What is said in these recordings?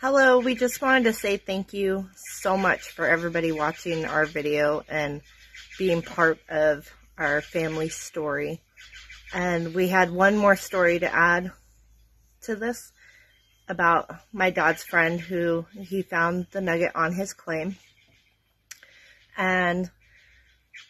Hello, we just wanted to say thank you so much for everybody watching our video and being part of our family story. And we had one more story to add to this about my dad's friend who he found the nugget on his claim. And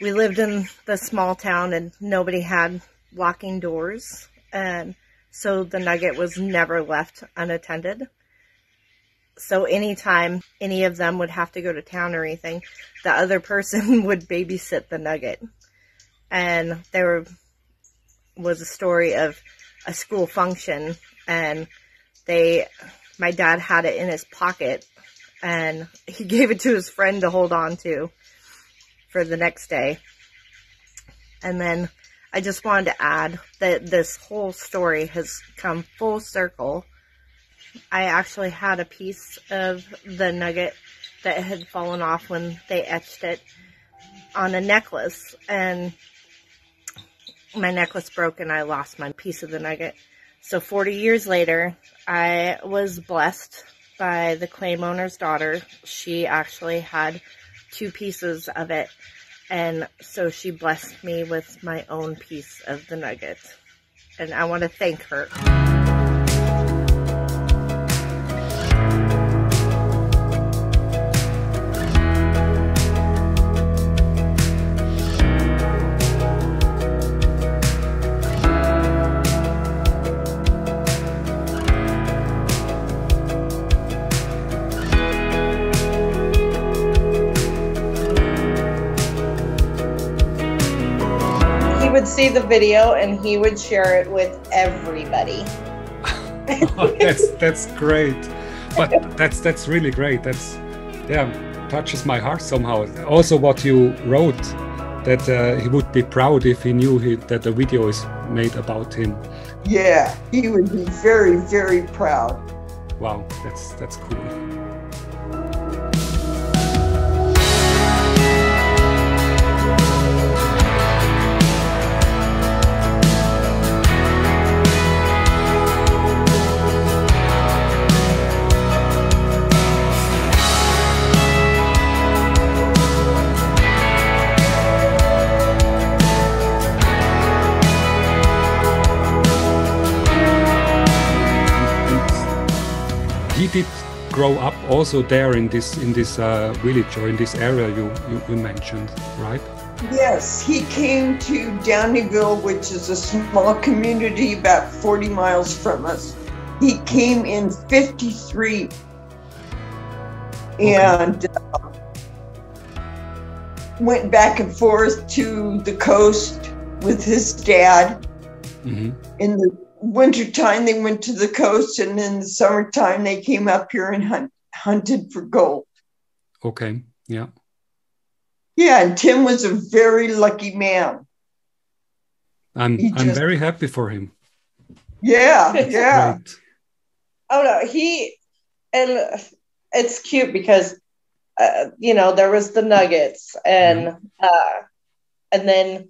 we lived in the small town and nobody had locking doors. And so the nugget was never left unattended. So anytime any of them would have to go to town or anything, the other person would babysit the nugget. And there was a story of a school function, and my dad had it in his pocket, and he gave it to his friend to hold on to for the next day. And then I just wanted to add that this whole story has come full circle. I actually had a piece of the nugget that had fallen off when they etched it on a necklace, and my necklace broke and I lost my piece of the nugget. So 40 years later, I was blessed by the claim owner's daughter. She actually had 2 pieces of it, and so she blessed me with my own piece of the nugget, and I want to thank her. Would see the video and he would share it with everybody. Oh, that's great, but that's really great. That's touches my heart somehow. Also what you wrote, that he would be proud if he knew that the video is made about him. Yeah, he would be very, very proud. Wow, that's cool. He did grow up also there in this village or in this area you mentioned, right? Yes, he came to Downeyville, which is a small community about 40 miles from us. He came in 53 and went back and forth to the coast with his dad. Mm-hmm. In the wintertime, they went to the coast, and in the summertime, they came up here and hunted for gold. Okay, yeah. Yeah, and Tim was a very lucky man. I'm very happy for him. Yeah, yeah. Great. Oh no, and it's cute because there was the nuggets, and then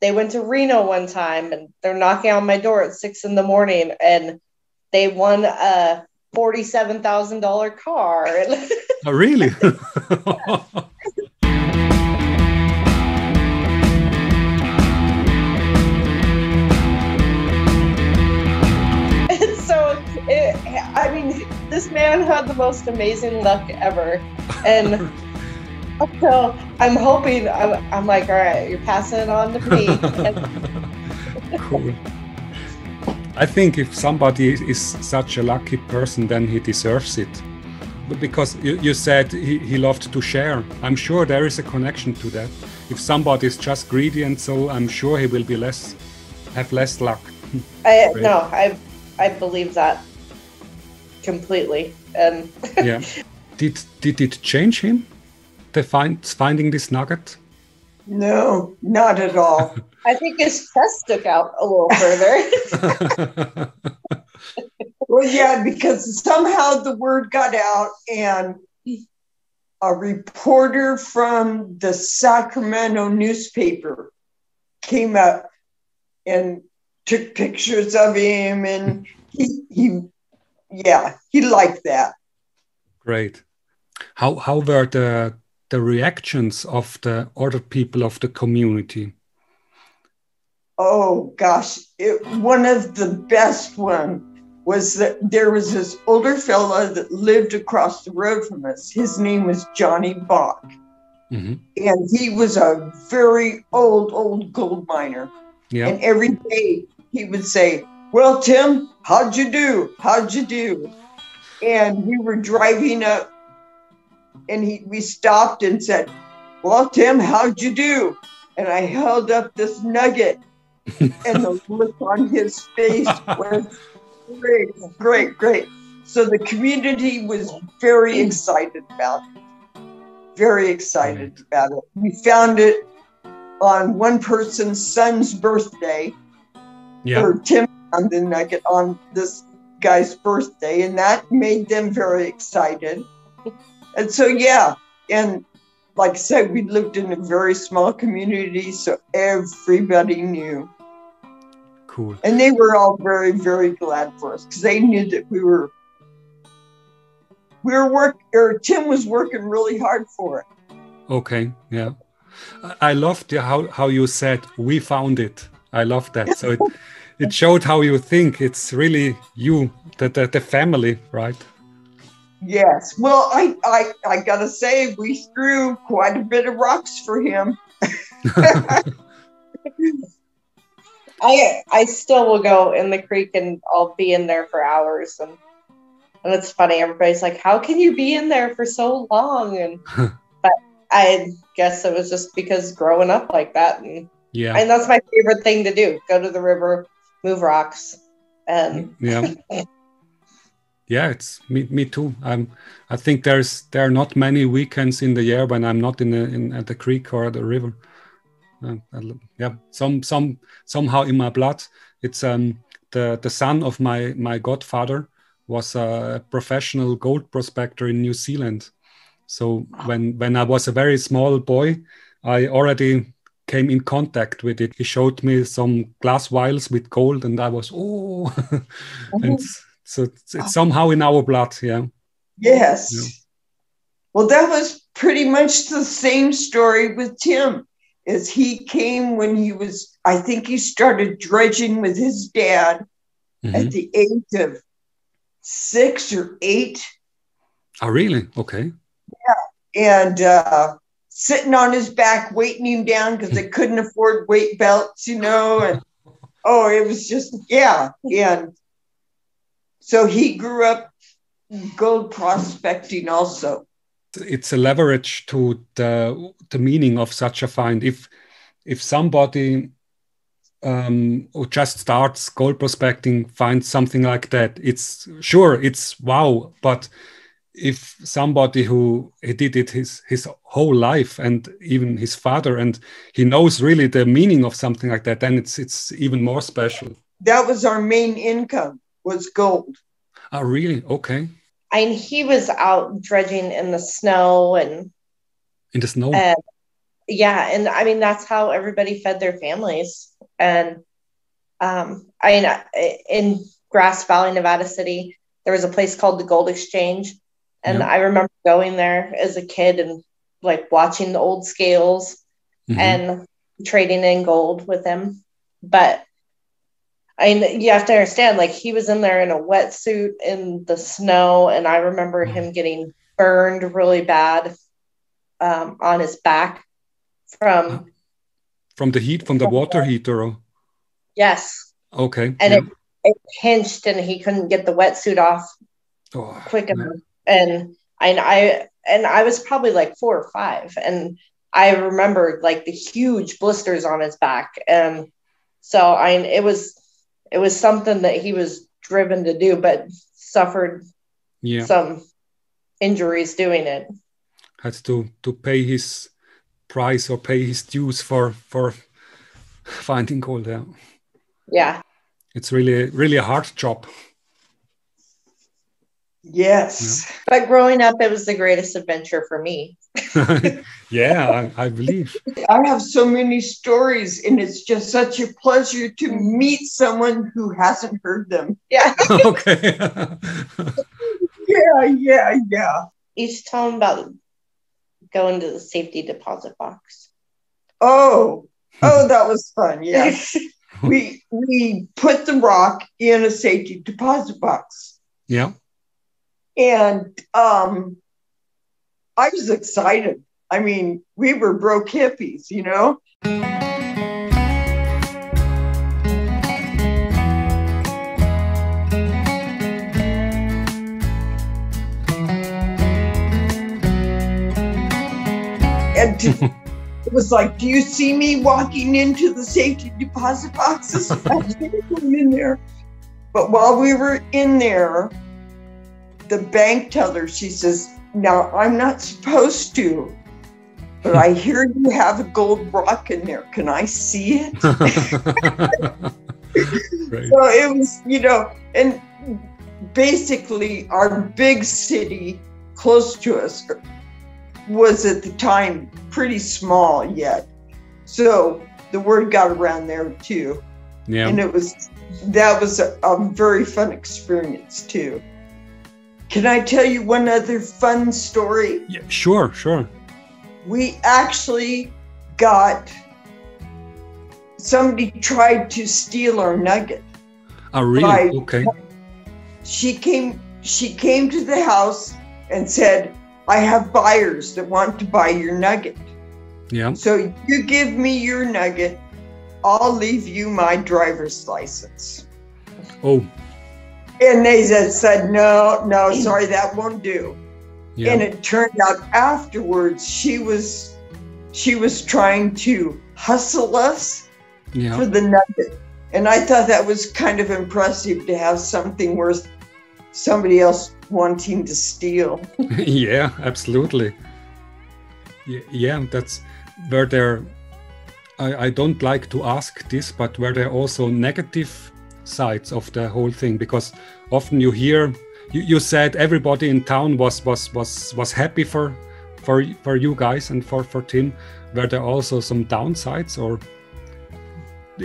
they went to Reno one time, and they're knocking on my door at 6 a.m, and they won a $47,000 car. Oh, really? And so, this man had the most amazing luck ever, and. So I'm hoping, I'm like, all right, you're passing it on to me. Cool. I think if somebody is such a lucky person, then he deserves it. But because you said he loved to share, I'm sure there is a connection to that. If somebody is just greedy, and so I'm sure he will be have less luck. I believe that completely. And yeah, did it change him? Finding this nugget? No, not at all. I think his chest stuck out a little further. Well, yeah, because somehow the word got out, and a reporter from the Sacramento newspaper came up and took pictures of him, and he yeah, he liked that. Great. How were the reactions of the other people of the community? Oh gosh, one of the best one was that there was this older fella that lived across the road from us. His name was Johnny Bach. Mm-hmm. And he was a very old gold miner. Yeah. And every day he would say, "Well, Tim, how'd you do? How'd you do?" And we were driving up and we stopped and said, "Well, Tim, how'd you do?" And I held up this nugget and the look on his face was great. So the community was very excited about it. Very excited about it. We found it on one person's son's birthday. Yeah. Or Tim found the nugget on this guy's birthday, and that made them very excited. And so, yeah, and like I said, we lived in a very small community, so everybody knew. Cool. And they were all very, very glad for us because they knew that Tim was working really hard for it. Okay, yeah. I loved how you said, "We found it." I love that. So it showed how you think. It's really you, the family, right? Yes. Well, I gotta say, we threw quite a bit of rocks for him. I still will go in the creek and I'll be in there for hours, and it's funny. Everybody's like, "How can you be in there for so long?" And but I guess it was just because growing up like that, and that's my favorite thing to do: go to the river, move rocks, and yeah, it's me too. I think there are not many weekends in the year when I'm not at the creek or the river. Yeah, somehow in my blood. It's the son of my godfather was a professional gold prospector in New Zealand. So when I was a very small boy, I already came in contact with it. He showed me some glass vials with gold, and I was and so it's somehow in our blood. Yeah. Yes. Yeah. Well, that was pretty much the same story with Tim. As he came when I think he started dredging with his dad at the age of 6 or 8. Oh, really? Okay. Yeah. And sitting on his back, weighting him down because they couldn't afford weight belts, and it was just, yeah. And so he grew up gold prospecting also. It's a leverage to the meaning of such a find. If somebody who just starts gold prospecting finds something like that, it's wow. But if somebody who he did it his whole life, and even his father, and he knows really the meaning of something like that, then it's even more special. That was our main income, was gold. Oh, really? Okay. And he was out dredging in the snow and in the snow. Yeah, and I mean that's how everybody fed their families. And in Grass Valley, Nevada City, there was a place called the Gold Exchange, and I remember going there as a kid and like watching the old scales and trading in gold with him. But you have to understand, like, he was in there in a wetsuit in the snow, and I remember him getting burned really bad on his back from the heat, from the water heater. Yes. Okay. And it pinched, and he couldn't get the wetsuit off quick enough. And I was probably like 4 or 5, and I remember like the huge blisters on his back, and so it was something that he was driven to do, but suffered some injuries doing it. Had to pay his price or pay his dues for finding gold. Yeah. It's really a hard job. Yes. But growing up, it was the greatest adventure for me. Yeah, I believe. I have so many stories, and it's just such a pleasure to meet someone who hasn't heard them. Yeah. Okay. Yeah. You should tell them about going to the safety deposit box. Oh, that was fun. Yes. we put the rock in a safety deposit box. Yeah. And I was excited. I mean, we were broke hippies, you know? And it was like, do you see me walking into the safety deposit boxes? I didn't go in there. But while we were in there, the bank teller, she says, now I'm not supposed to, but I hear you have a gold rock in there. Can I see it? Right. So it was, you know, and basically our big city close to us was at the time pretty small yet. So the word got around there too. Yeah. And that was a very fun experience too. Can I tell you one other fun story? Yeah, sure. We actually somebody tried to steal our nugget. Oh, really? Okay. She came to the house and said, I have buyers that want to buy your nugget. Yeah. So you give me your nugget, I'll leave you my driver's license. Oh. And they said, no, sorry, that won't do. Yeah. And it turned out afterwards she was trying to hustle us for the nugget. And I thought that was kind of impressive to have something worth somebody else wanting to steal. Yeah, absolutely. Yeah, that's where there, I don't like to ask this, but were there also negative sides of the whole thing? Because often you hear, you said everybody in town was happy for you guys and for Tim. Were there also some downsides, or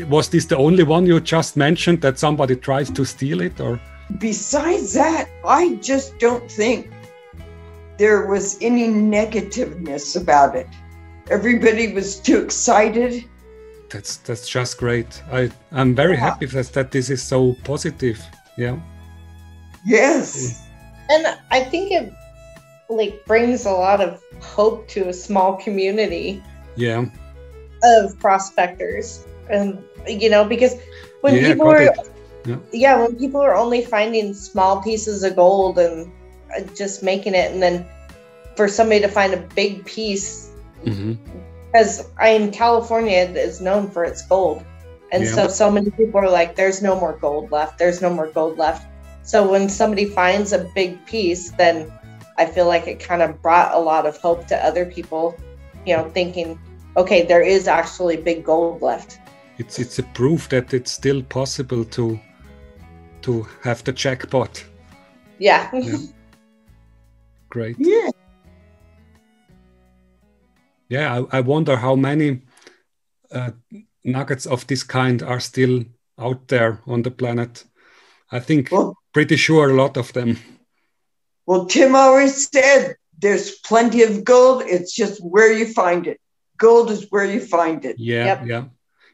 was this the only one you just mentioned, that somebody tried to steal it? Or besides that, I just don't think there was any negativeness about it. Everybody was too excited. That's just great. I'm very happy that this is so positive. Yeah. Yes. And I think it brings a lot of hope to a small community. Yeah. Of prospectors, and because when people when people are only finding small pieces of gold and just making it, and then for somebody to find a big piece. Mm-hmm. Because in California is known for its gold. And so many people are like, there's no more gold left. There's no more gold left. So when somebody finds a big piece, then I feel like it kind of brought a lot of hope to other people, thinking, okay, there is actually big gold left. It's a proof that it's still possible to have the jackpot. Yeah. Great. Yeah. Yeah, I wonder how many nuggets of this kind are still out there on the planet. I think pretty sure a lot of them. Well, Tim always said there's plenty of gold. It's just where you find it. Gold is where you find it. Yeah,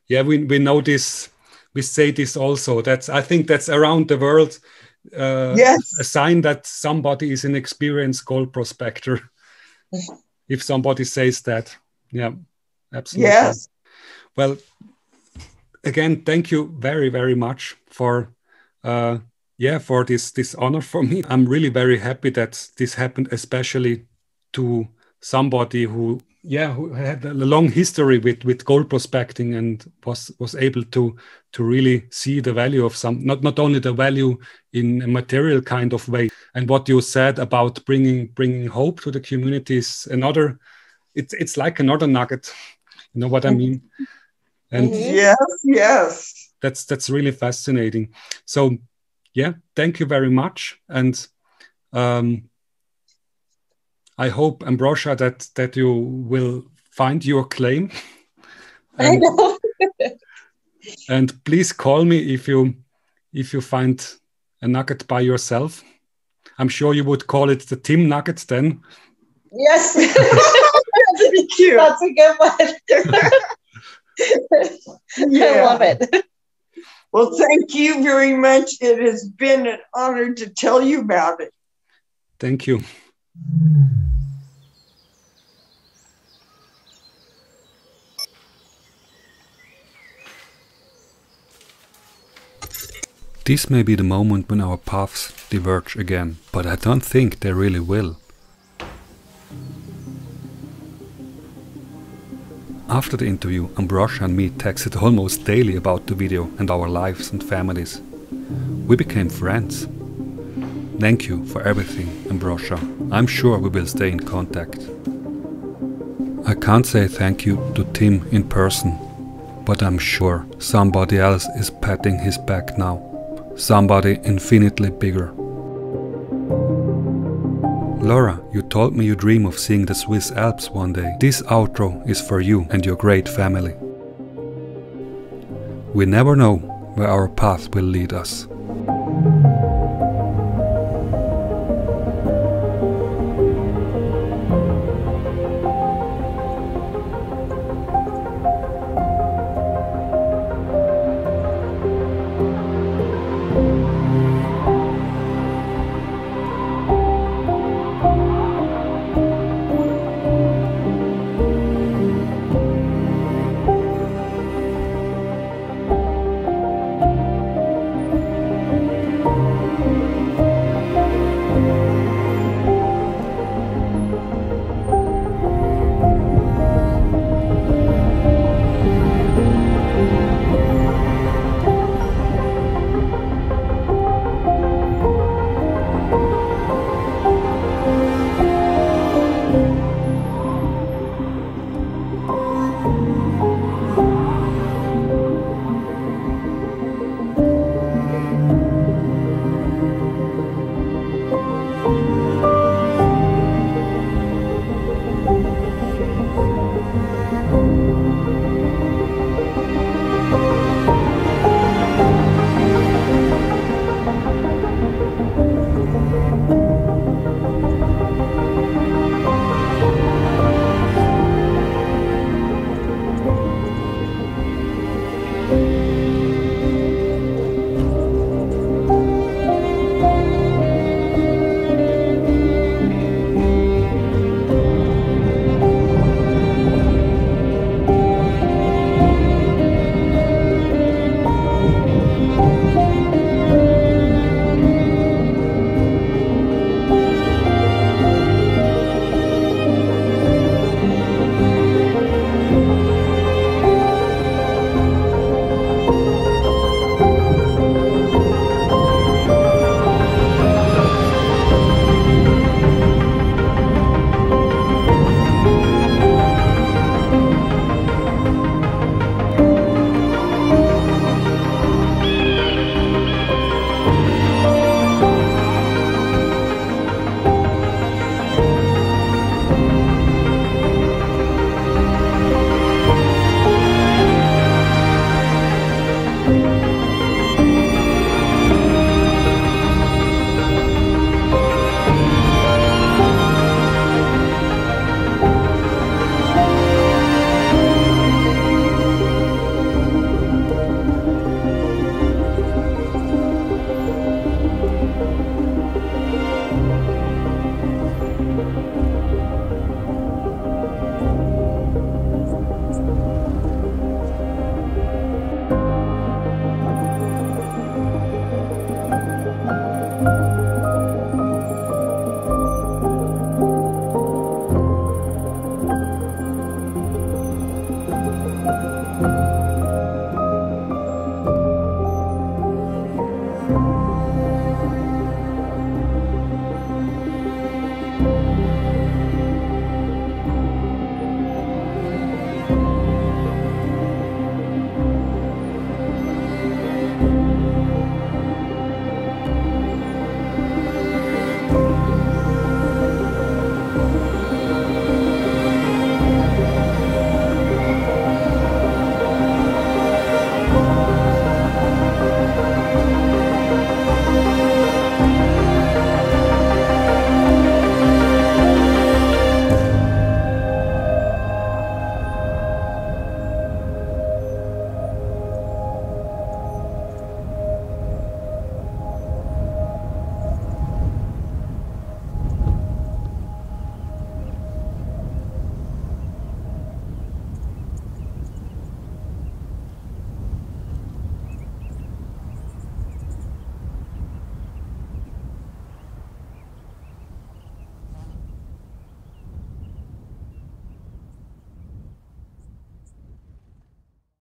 yeah. We know this. We say this also. I think that's around the world. Yes. A sign that somebody is an experienced gold prospector. If somebody says that. Yeah, absolutely. Yes. Well, again, thank you very, very much for this honor for me. I'm really very happy that this happened, especially to somebody who had a long history with gold prospecting and was able to really see the value of not only the value in a material kind of way. And what you said about bringing hope to the community is another. It's like another nugget. You know what I mean? And yes. That's really fascinating. So, thank you very much. And I hope, Ambrosha, that you will find your claim. I know. And please call me if you find a nugget by yourself. I'm sure you would call it the Tim Nugget then. Yes. That's cute. That's a good one. Yeah. I love it. Well, thank you very much. It has been an honor to tell you about it. Thank you. This may be the moment when our paths diverge again, but I don't think they really will. After the interview, Ambrosha and me texted almost daily about the video and our lives and families. We became friends. Thank you for everything, Ambrosha. I'm sure we will stay in contact. I can't say thank you to Tim in person, but I'm sure somebody else is patting his back now. Somebody infinitely bigger. Laura, you told me you dream of seeing the Swiss Alps one day. This outro is for you and your great family. We never know where our path will lead us.